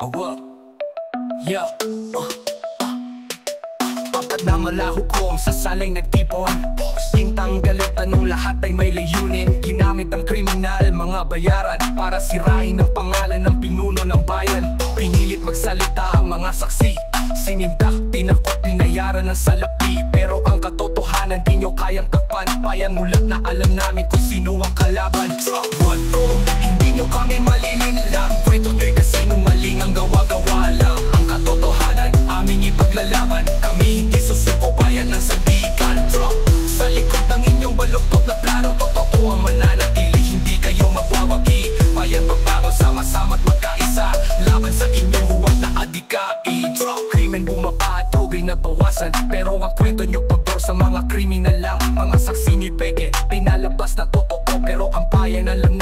Awa, yeah, Papat na malahukong sa salay nagtipon. Sintang galit, anong lahat ay may layunin. Ginamit ang kriminal, mga bayaran para sirain ang pangalan ng pinuno ng bayan. Pinilit magsalita ang mga saksi, sinindak, tinakot, binayaran ng salapi. Pero ang katotohanan di nyo kayang takpan. Bayan mulat na alam namin kung sino ang kalaban. What to? Hindi nyo kami malililang. Kwento nyo'y kasinungaling, ang gawa-gawa lang. Ang katotohanan, aming ipaglalaban. Kami hindi susuko, bayan ng sandigan. Sa likod ng inyong baluktot na plano, totoo ang mananatili, hindi kayo mabawagi. Bayan pagbangon, sama-sama't magkaisa, laban sa inyong huwag na adikain. Krimen bumaba at tugay na bawasan, pero ang kwento nyo pagdor sa mga kriminal lang. Mga saksi ni Peke, pinalabas na totoo, pero ang bayan na lang